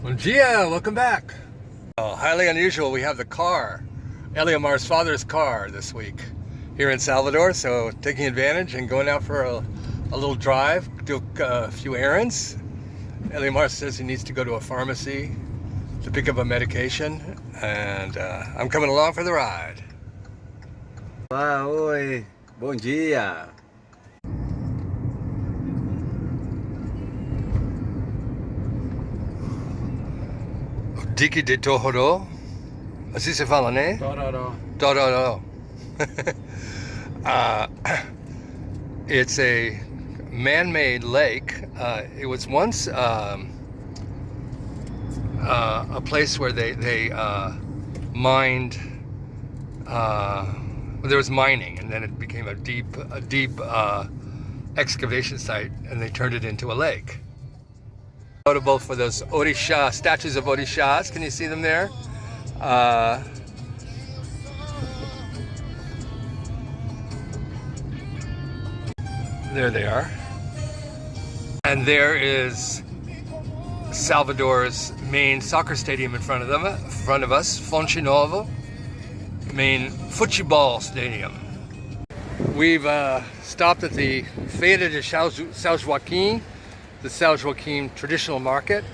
Bom dia, welcome back. Highly unusual, we have the car, Eliomar's father's car this week here in Salvador, so taking advantage and going out for a little drive, do a few errands. Eliomar says he needs to go to a pharmacy to pick up a medication, and I'm coming along for the ride. Olá, oi, bom dia. Diki de Tororo, assim se fala, né? Tororó. Tororo. It's a man-made lake. It was once a place where they mined. There was mining, and then it became a deep excavation site, and they turned it into a lake. Notable for those Orisha statues of Orishas. Can you see them there? There they are. And there is Salvador's main soccer stadium in front of us, Fonte Nova, main football stadium. We've stopped at the Feira de São Joaquim, the São Joaquim traditional market.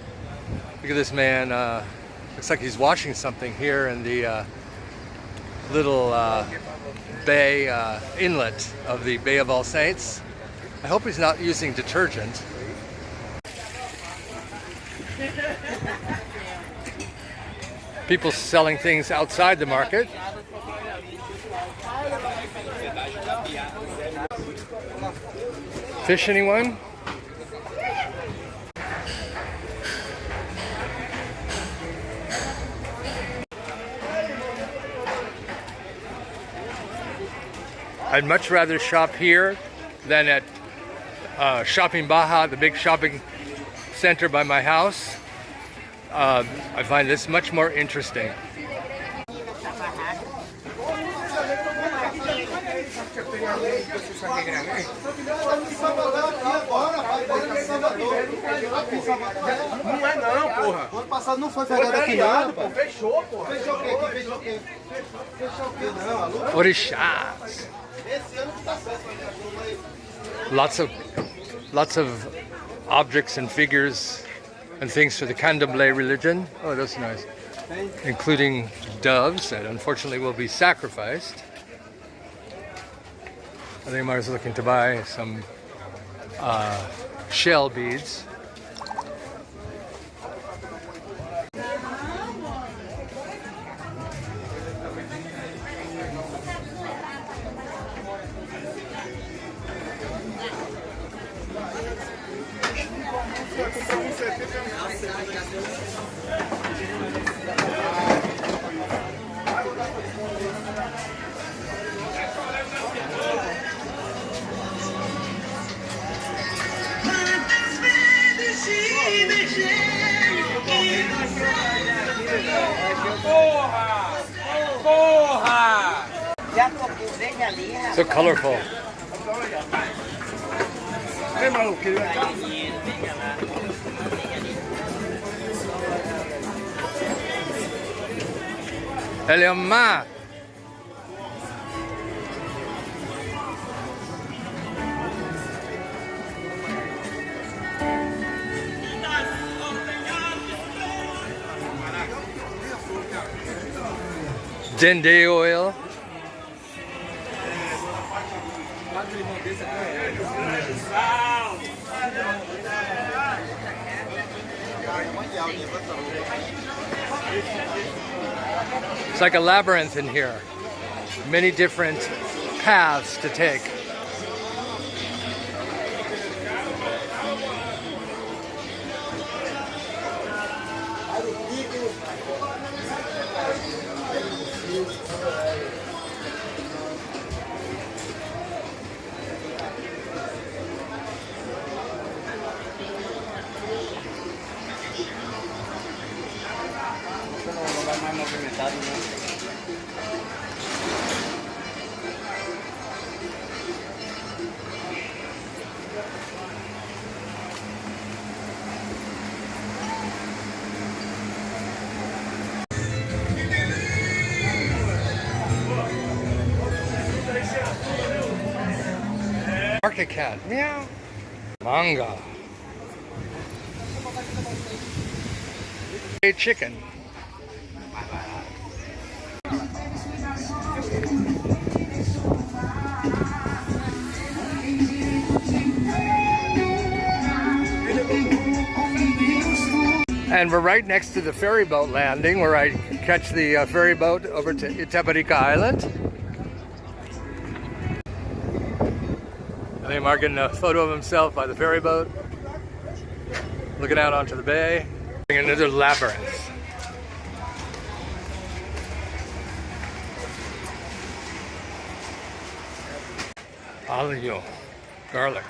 Look at this man, looks like he's washing something here in the little bay inlet of the Bay of All Saints. I hope he's not using detergent. People selling things outside the market. Fish, anyone? I'd much rather shop here than at Shopping Bahia, the big shopping center by my house. I find this much more interesting. Não é não, porra. O ano passado não foi feriado aqui não, pô. Fechou, porra. Fechou o quê? Fechou o quê? Fechou o quê? Não, alô? Orishas. Esse ano que tá certo. Lots of objects and figures and things for the Candomblé religion. Oh, that's nice. Including doves that unfortunately will be sacrificed. I think Mar's looking to buy some shell beads. So colorful. Eliomar. Dendê oil. It's like a labyrinth in here. Many different paths to take. market cat. Meow. Manga. A chicken. And we're right next to the ferry boat landing where I catch the ferry boat over to Itaparica Island. Leomar getting a photo of himself by the ferry boat, looking out onto the bay. Another labyrinth. Alio, garlic.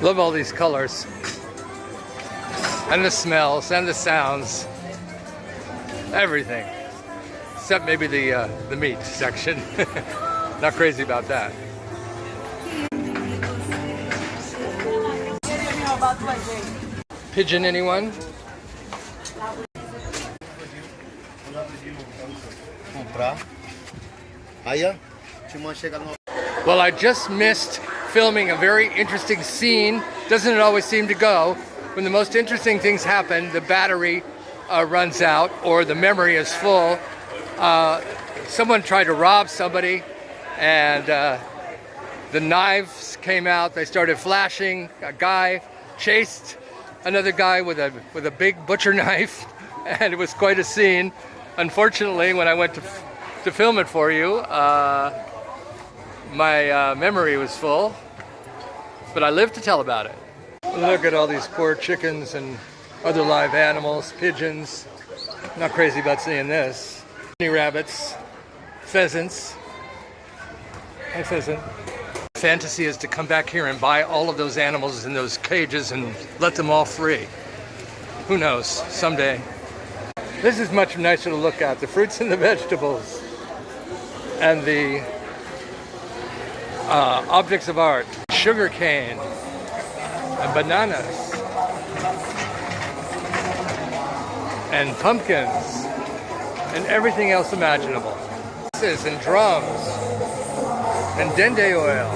Love all these colors and the smells and the sounds, everything except maybe the meat section. Not crazy about that. Pigeon, anyone? Well, I just missed filming a very interesting scene. Doesn't it always seem to go? When the most interesting things happen, the battery runs out or the memory is full. Someone tried to rob somebody and the knives came out. They started flashing. A guy chased another guy with a big butcher knife, and it was quite a scene. Unfortunately, when I went to film it for you, my memory was full, but I lived to tell about it. Look at all these poor chickens and other live animals, pigeons. Not crazy about seeing this. Bunny rabbits, pheasants. Hi, pheasant. Fantasy is to come back here and buy all of those animals in those cages and let them all free. Who knows, someday. This is much nicer to look at. The fruits and the vegetables and the objects of art. Sugar cane and bananas and pumpkins and everything else imaginable. And drums and dende oil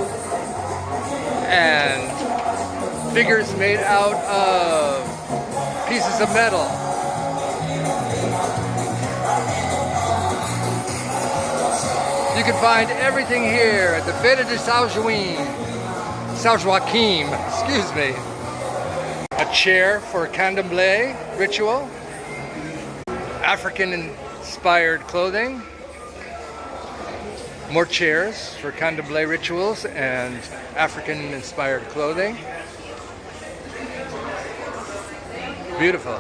and figures made out of pieces of metal. You can find everything here at the Feira de São Joaquim, excuse me. A chair for candomblé ritual, African-inspired clothing, more chairs for candomblé rituals and African-inspired clothing. Beautiful.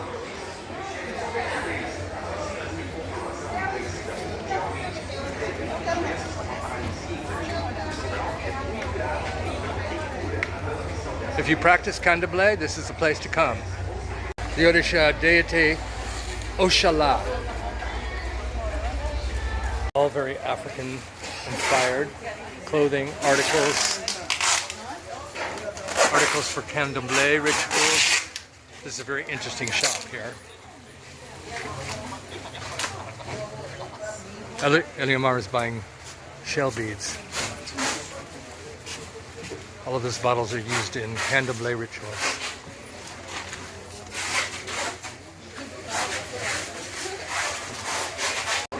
If you practice candomblé, this is the place to come. The Odisha deity Oshala. All very African-inspired clothing, articles for candomblé rituals. This is a very interesting shop here. Eliomar is buying shell beads. All of those bottles are used in candomblé rituals.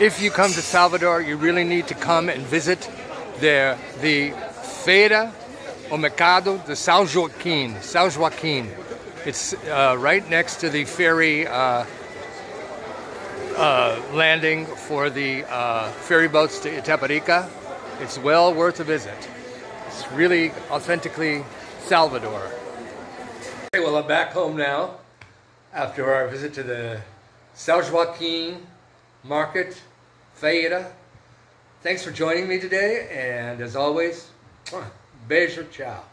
If you come to Salvador, you really need to come and visit the Feira o Mercado de São Joaquim. It's right next to the ferry landing for the ferry boats to Itaparica. It's well worth a visit. It's really authentically Salvador. Okay, well, I'm back home now after our visit to the São Joaquim Market Feira. Thanks for joining me today, and as always, beijo, ciao.